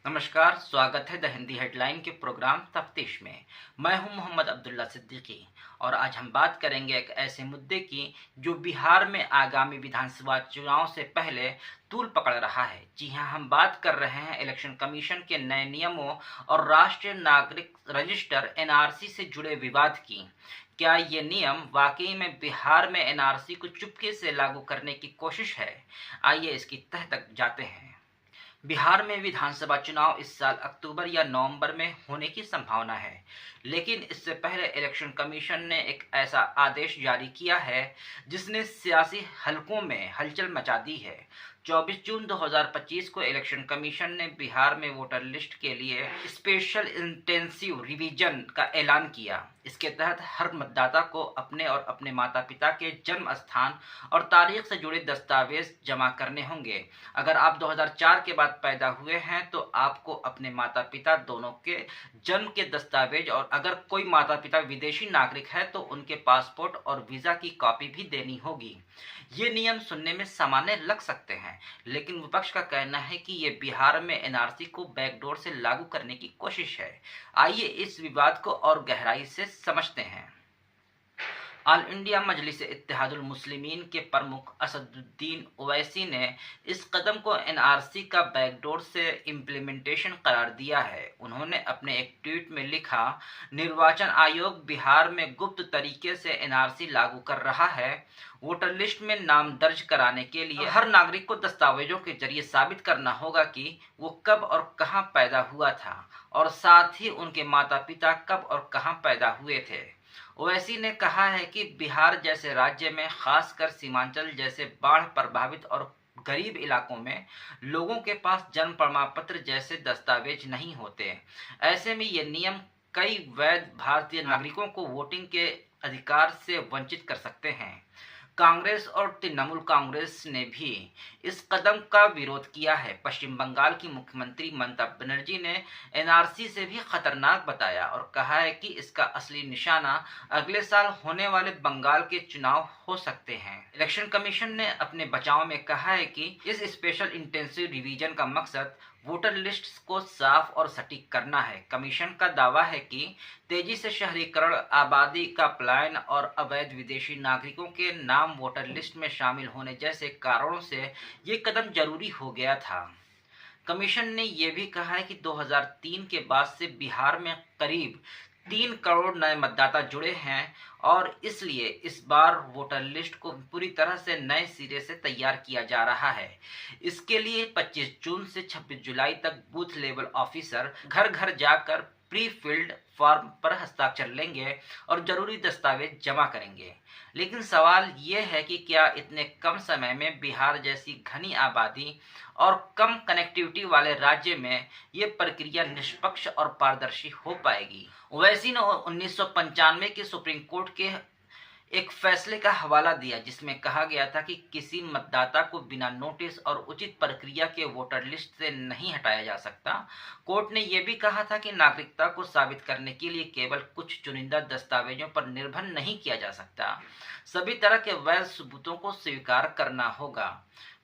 नमस्कार, स्वागत है द हिंदी हेडलाइन के प्रोग्राम तफ्तीश में। मैं हूं मोहम्मद अब्दुल्ला सिद्दीकी और आज हम बात करेंगे एक ऐसे मुद्दे की जो बिहार में आगामी विधानसभा चुनाव से पहले तूल पकड़ रहा है। जी हां, हम बात कर रहे हैं इलेक्शन कमीशन के नए नियमों और राष्ट्रीय नागरिक रजिस्टर एनआरसी से जुड़े विवाद की। क्या ये नियम वाकई में बिहार में एनआरसी को चुपके से लागू करने की कोशिश है? आइए इसकी तह तक जाते हैं। बिहार में विधानसभा चुनाव इस साल अक्टूबर या नवंबर में होने की संभावना है, लेकिन इससे पहले इलेक्शन कमीशन ने एक ऐसा आदेश जारी किया है जिसने सियासी हलकों में हलचल मचा दी है। 24 जून 2025 को इलेक्शन कमीशन ने बिहार में वोटर लिस्ट के लिए स्पेशल इंटेंसिव रिवीजन का ऐलान किया। इसके तहत हर मतदाता को अपने और अपने माता पिता के जन्म स्थान और तारीख से जुड़े दस्तावेज जमा करने होंगे। अगर आप 2004 के बाद पैदा हुए हैं तो आपको अपने माता पिता दोनों के जन्म के दस्तावेज, और अगर कोई माता पिता विदेशी नागरिक है तो उनके पासपोर्ट और वीज़ा की कॉपी भी देनी होगी। ये नियम सुनने में सामान्य लग सकते हैं, लेकिन विपक्ष का कहना है कि ये बिहार में एनआरसी को बैकडोर से लागू करने की कोशिश है। आइए इस विवाद को और गहराई से समझते हैं। ऑल इंडिया मजलिस इत्तेहादुल मुस्लिमीन के प्रमुख असदुद्दीन ओवैसी ने इस कदम को एनआरसी का बैकडोर से इम्प्लीमेंटेशन करार दिया है। उन्होंने अपने एक ट्वीट में लिखा, निर्वाचन आयोग बिहार में गुप्त तरीके से एनआरसी लागू कर रहा है। वोटर लिस्ट में नाम दर्ज कराने के लिए हर नागरिक को दस्तावेजों के जरिए साबित करना होगा कि वो कब और कहां पैदा हुआ था, और साथ ही उनके माता पिता कब और कहां पैदा हुए थे। ओवैसी ने कहा है कि बिहार जैसे राज्य में, खासकर सीमांचल जैसे बाढ़ प्रभावित और गरीब इलाकों में, लोगों के पास जन्म प्रमाण पत्र जैसे दस्तावेज नहीं होते। ऐसे में ये नियम कई वैध भारतीय नागरिकों को वोटिंग के अधिकार से वंचित कर सकते हैं। कांग्रेस और तृणमूल कांग्रेस ने भी इस कदम का विरोध किया है। पश्चिम बंगाल की मुख्यमंत्री ममता बनर्जी ने एनआरसी से भी खतरनाक बताया और कहा है कि इसका असली निशाना अगले साल होने वाले बंगाल के चुनाव हो सकते हैं। इलेक्शन कमीशन ने अपने बचाव में कहा है कि इस स्पेशल इंटेंसिव रिवीजन का मकसद वोटर लिस्ट को साफ और सटीक करना है। कमीशन का दावा है कि तेजी से शहरीकरण, आबादी का पलायन और अवैध विदेशी नागरिकों के नाम वोटर लिस्ट में शामिल होने जैसे कारणों से ये कदम जरूरी हो गया था। कमीशन ने यह भी कहा है कि 2003 के बाद से बिहार में करीब 3 करोड़ नए मतदाता जुड़े हैं और इसलिए इस बार वोटर लिस्ट को पूरी तरह से नए सिरे से तैयार किया जा रहा है। इसके लिए 25 जून से 26 जुलाई तक बूथ लेवल ऑफिसर घर घर जाकर प्री फिल्ड फॉर्म पर हस्ताक्षर लेंगे और जरूरी दस्तावेज जमा करेंगे। लेकिन सवाल ये है कि क्या इतने कम समय में बिहार जैसी घनी आबादी और कम कनेक्टिविटी वाले राज्य में ये प्रक्रिया निष्पक्ष और पारदर्शी हो पाएगी? ओवैसी ने 1995 के सुप्रीम कोर्ट के एक फैसले का हवाला दिया जिसमें कहा गया था कि किसी मतदाता को बिना नोटिस और उचित प्रक्रिया के वोटर लिस्ट से नहीं हटाया जा सकता। कोर्ट ने यह भी कहा था कि नागरिकता को साबित करने के लिए केवल कुछ चुनिंदा दस्तावेजों पर निर्भर नहीं किया जा सकता, सभी तरह के वैध सबूतों को स्वीकार करना होगा।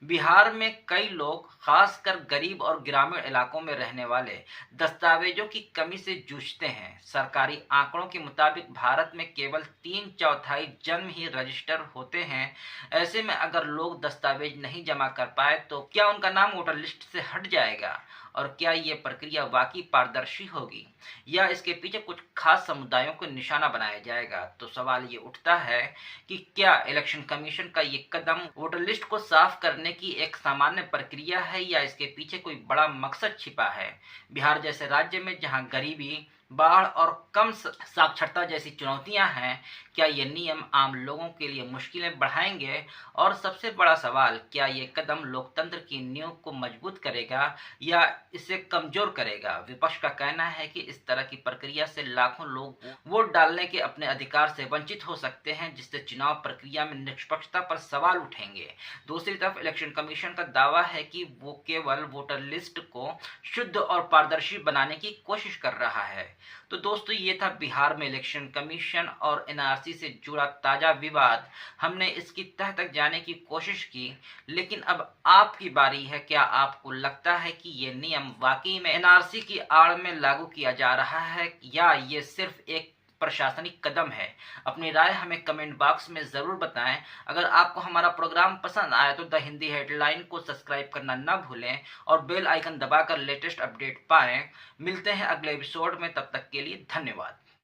बिहार में कई लोग, खासकर गरीब और ग्रामीण इलाकों में रहने वाले, दस्तावेजों की कमी से जूझते हैं। सरकारी आंकड़ों के मुताबिक भारत में केवल 3/4 जन्म ही रजिस्टर होते हैं। ऐसे में अगर लोग दस्तावेज नहीं जमा कर पाए तो क्या उनका नाम वोटर लिस्ट से हट जाएगा? और क्या ये प्रक्रिया वाकई पारदर्शी होगी या इसके पीछे कुछ खास समुदायों को निशाना बनाया जाएगा? तो सवाल ये उठता है कि क्या इलेक्शन कमीशन का ये कदम वोटर लिस्ट को साफ करने की एक सामान्य प्रक्रिया है या इसके पीछे कोई बड़ा मकसद छिपा है? बिहार जैसे राज्य में जहां गरीबी, बाढ़ और कम साक्षरता जैसी चुनौतियां हैं, क्या ये नियम आम लोगों के लिए मुश्किलें बढ़ाएंगे? और सबसे बड़ा सवाल, क्या ये कदम लोकतंत्र की नींव को मजबूत करेगा या इसे कमजोर करेगा? विपक्ष का कहना है कि इस तरह की प्रक्रिया से लाखों लोग वोट डालने के अपने अधिकार से वंचित हो सकते हैं, जिससे चुनाव प्रक्रिया में निष्पक्षता पर सवाल उठेंगे। दूसरी तरफ इलेक्शन कमीशन का दावा है कि वो केवल वोटर लिस्ट को शुद्ध और पारदर्शी बनाने की कोशिश कर रहा है। तो दोस्तों, ये था बिहार में इलेक्शन कमीशन और एनआरसी से जुड़ा ताज़ा विवाद। हमने इसकी तह तक जाने की कोशिश की, लेकिन अब आपकी बारी है। क्या आपको लगता है कि ये नियम वाकई में एनआरसी की आड़ में लागू किया जा रहा है, या ये सिर्फ एक प्रशासनिक कदम है? अपनी राय हमें कमेंट बॉक्स में ज़रूर बताएं। अगर आपको हमारा प्रोग्राम पसंद आया तो द हिंदी हेडलाइन को सब्सक्राइब करना ना भूलें और बेल आइकन दबाकर लेटेस्ट अपडेट पाएं। मिलते हैं अगले एपिसोड में, तब तक के लिए धन्यवाद।